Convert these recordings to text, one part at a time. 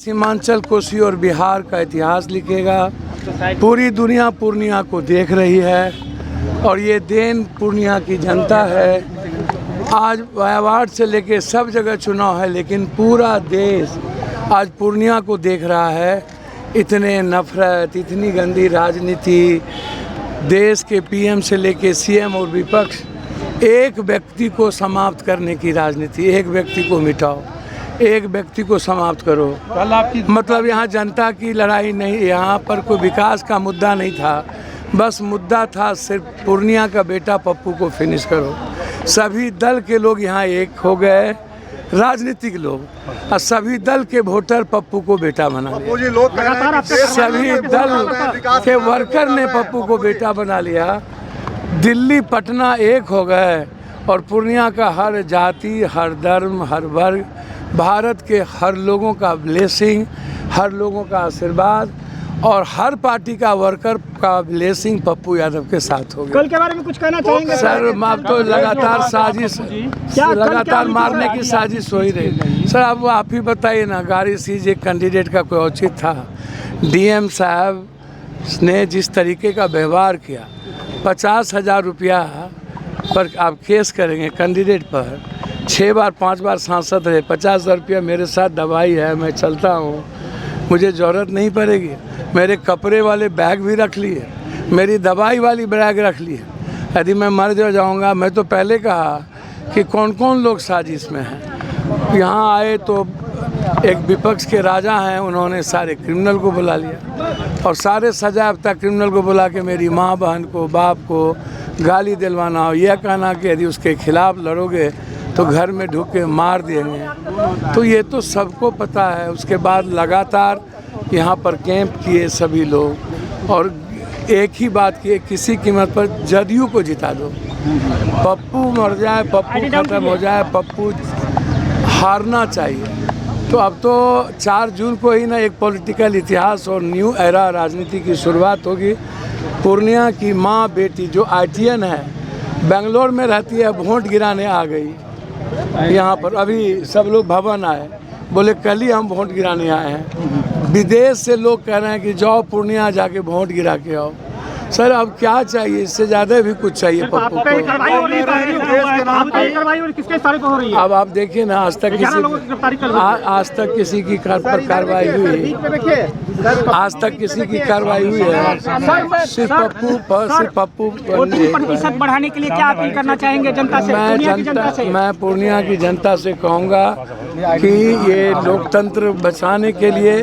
सीमांचल, कोसी और बिहार का इतिहास लिखेगा। पूरी दुनिया पूर्णिया को देख रही है और ये देन पूर्णिया की जनता है। आज वायावाड़ से लेके सब जगह चुनाव है, लेकिन पूरा देश आज पूर्णिया को देख रहा है। इतने नफरत, इतनी गंदी राजनीति, देश के पीएम से लेके सीएम और विपक्ष, एक व्यक्ति को समाप्त करने की राजनीति। एक व्यक्ति को मिटाओ, एक व्यक्ति को समाप्त करो। मतलब यहाँ जनता की लड़ाई नहीं, यहाँ पर कोई विकास का मुद्दा नहीं था, बस मुद्दा था सिर्फ पूर्णिया का बेटा पप्पू को फिनिश करो। सभी दल के लोग यहाँ एक हो गए, राजनीतिक लोग, और सभी दल के वोटर पप्पू को बेटा बना लिया। सभी दल के वर्कर ने पप्पू को बेटा बना लिया। दिल्ली पटना एक हो गए और पूर्णिया का हर जाति, हर धर्म, हर वर्ग, भारत के हर लोगों का ब्लेसिंग, हर लोगों का आशीर्वाद और हर पार्टी का वर्कर का ब्लेसिंग पप्पू यादव के साथ हो गया। कल के बारे में कुछ कहना चाहेंगे सर? आप तो लगातार साजिश, लगातार मारने की साजिश हो ही रही। सर अब आप ही बताइए ना, गाड़ी सीज एक कैंडिडेट का कोई औचित था? डीएम साहब ने जिस तरीके का व्यवहार किया, 50,000 रुपया पर आप केस करेंगे कैंडिडेट पर, 6 बार 5 बार सांसद रहे, 50,000 रुपया मेरे साथ दवाई है, मैं चलता हूँ, मुझे ज़रूरत नहीं पड़ेगी। मेरे कपड़े वाले बैग भी रख लिए, मेरी दवाई वाली बैग रख लिए। यदि मैं मर जाऊँगा, मैं तो पहले कहा कि कौन कौन लोग साजिश में हैं। यहाँ आए तो एक विपक्ष के राजा हैं, उन्होंने सारे क्रिमिनल को बुला लिया और सारे सजायाफ्ता क्रिमिनल को बुला के मेरी माँ बहन को, बाप को गाली दिलवाना और यह कहना कि यदि उसके खिलाफ लड़ोगे तो घर में ढुक के मार देंगे। तो ये तो सबको पता है। उसके बाद लगातार यहाँ पर कैंप किए सभी लोग और एक ही बात किए, किसी कीमत पर जदयू को जिता दो। पप्पू मर जाए, पप्पू खत्म हो जाए, पप्पू हारना चाहिए। तो अब तो 4 जून को ही ना एक पॉलिटिकल इतिहास और न्यू एरा राजनीति की शुरुआत होगी। पूर्णिया की माँ बेटी जो ITN है, बेंगलोर में रहती है, वोट गिराने आ गई यहाँ पर। अभी सब लोग भवन आए, बोले कल ही हम वोट गिराने आए हैं। विदेश से लोग कह रहे हैं कि जाओ पूर्णिया जाके वोट गिरा के आओ। सर अब क्या चाहिए? इससे ज़्यादा भी कुछ चाहिए पप्पू को। अब आप देखिए ना, आज तक किसी की कार्रवाई हुई, आज तक किसी की कार्रवाई हुई है? सिर्फ पप्पू प्रतिशत बढ़ाने के लिए क्या अपील करना चाहेंगे जनता से? मैं पूर्णिया की जनता से कहूँगा कि ये लोकतंत्र बचाने के लिए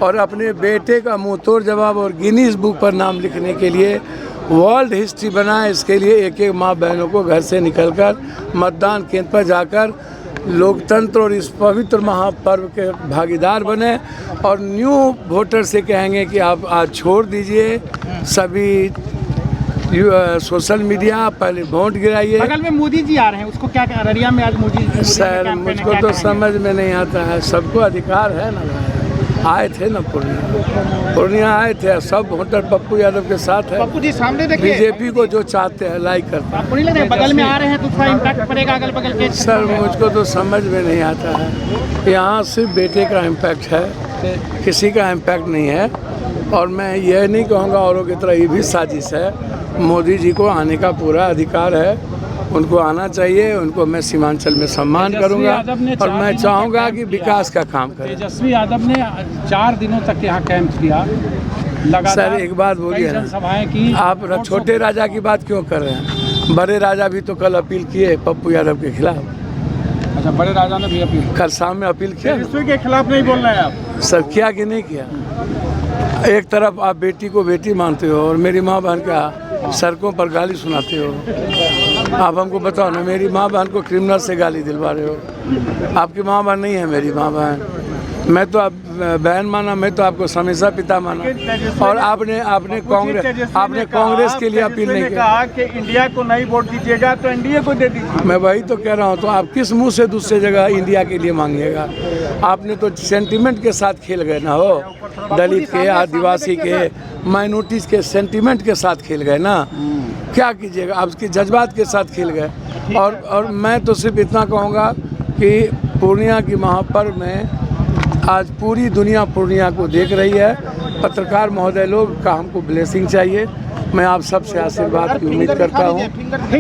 और अपने बेटे का मुंहतोड़ जवाब और गिनीज बुक पर नाम लिखने के लिए वर्ल्ड हिस्ट्री बनाए। इसके लिए एक एक माँ बहनों को घर से निकलकर मतदान केंद्र पर जाकर लोकतंत्र और इस पवित्र महापर्व के भागीदार बने और न्यू वोटर से कहेंगे कि आप आज छोड़ दीजिए सभी सोशल मीडिया, पहले वोट गिराइए। बगल में मोदी जी आ रहे हैं, उसको क्या अररिया में आज मोदी? सर मुझको तो समझ में नहीं आता है। सबको अधिकार है ना, आए थे ना पूर्णिया आए थे, सब वोटर पप्पू यादव के साथ है। पप्पू जी सामने देखिए, बीजेपी को जो चाहते हैं लाइक करते हैं। आपको नहीं लग रहा है बगल में आ रहे हैं तो थोड़ा इम्पैक्ट पड़ेगा अगल बगल के? सर मुझको तो समझ में नहीं आता है। यहाँ सिर्फ बेटे का इम्पैक्ट है, किसी का इम्पैक्ट नहीं है। और मैं यह नहीं कहूँगा औरों की तरह ये भी साजिश है। मोदी जी को आने का पूरा अधिकार है, उनको आना चाहिए। उनको मैं सीमांचल में सम्मान करूंगा और मैं चाहूँगा कि विकास का काम करें। तेजस्वी यादव ने 4 दिनों तक यहाँ कैंप किया। सर एक बात बोलिए ना, आप छोटे राजा की बात क्यों कर रहे हैं? बड़े राजा भी तो कल अपील किए पप्पू यादव के खिलाफ। अच्छा, बड़े राजा ने भी अपील? कल शाम में अपील किया। तेजस्वी के खिलाफ नहीं बोल रहे हैं आप? सर किया कि नहीं किया? एक तरफ आप बेटी को बेटी मानते हो और मेरी माँ बहन का सड़कों पर गाली सुनाते हो। आप हमको बताओ ना, मेरी माँ बहन को क्रिमिनल से गाली दिलवा रहे हो। आपकी माँ बहन नहीं है मेरी माँ बहन, मैं तो आप बहन माना, मैं तो आपको हमेशा पिता माना। और आपने कांग्रेस के लिए अपील नहीं कहा कि इंडिया को नहीं वोट दीजिएगा तो एनडीए को दे दीजिए। मैं वही तो कह रहा हूँ। तो आप किस मुंह से दूसरे जगह इंडिया के लिए मांगिएगा? आपने तो सेंटिमेंट के साथ खेल गए ना हो, दलित के, आदिवासी के, माइनॉरिटीज के सेंटिमेंट के साथ खेल गए ना। क्या कीजिएगा? आपके जज्बात के साथ खेल गए। और मैं तो सिर्फ इतना कहूँगा कि पूर्णिया की महापर्व में आज पूरी दुनिया पूर्णिया को देख रही है। पत्रकार महोदय लोग का हमको ब्लेसिंग चाहिए। मैं आप सबसे आशीर्वाद की उम्मीद करता हूँ।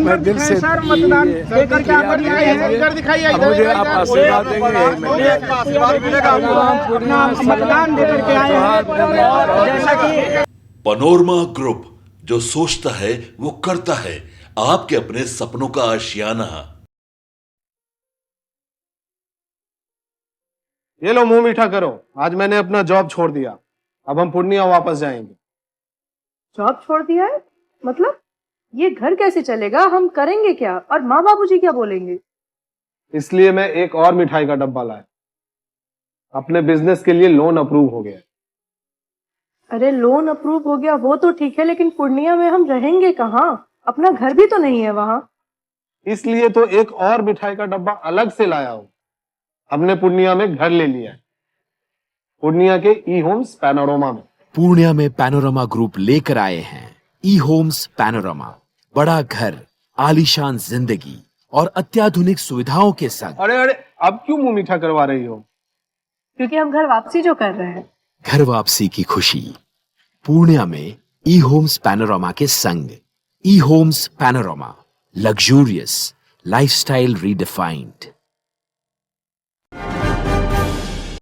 मैं दिल से सर मतदान लेकर के आप आए हैं। अब मुझे आप आशीर्वाद देंगे। मतदान लेकर के आए हैं जैसा कि पनोरमा ग्रुप, जो सोचता है वो करता है। आपके अपने सपनों का आशियाना। ये लो, मुंह मीठा करो। आज मैंने अपना जॉब छोड़ दिया। अब हम पूर्णिया वापस जाएंगे। जॉब छोड़ दिया है? मतलब ये घर कैसे चलेगा? हम करेंगे क्या? और माँ बाबूजी क्या बोलेंगे? इसलिए मैं एक और मिठाई का डब्बा लाया। अपने बिजनेस के लिए लोन अप्रूव हो गया। अरे लोन अप्रूव हो गया वो तो ठीक है, लेकिन पूर्णिया में हम रहेंगे कहाँ? अपना घर भी तो नहीं है वहाँ। इसलिए तो एक और मिठाई का डब्बा अलग से लाया हूँ। हमने पूर्णिया में घर ले लिया है, पूर्णिया के ई होम्स पैनोरमा में। पूर्णिया में पैनोरमा ग्रुप लेकर आए हैं ई होम्स पैनोरमा। बड़ा घर, आलीशान जिंदगी और अत्याधुनिक सुविधाओं के संग। अरे अरे, अब क्यों मुंह मीठा करवा रही हो? क्योंकि हम घर वापसी जो कर रहे हैं। घर वापसी की खुशी पूर्णिया में ई होम्स पैनोरमा के संग। E homes panorama, luxurious lifestyle redefined.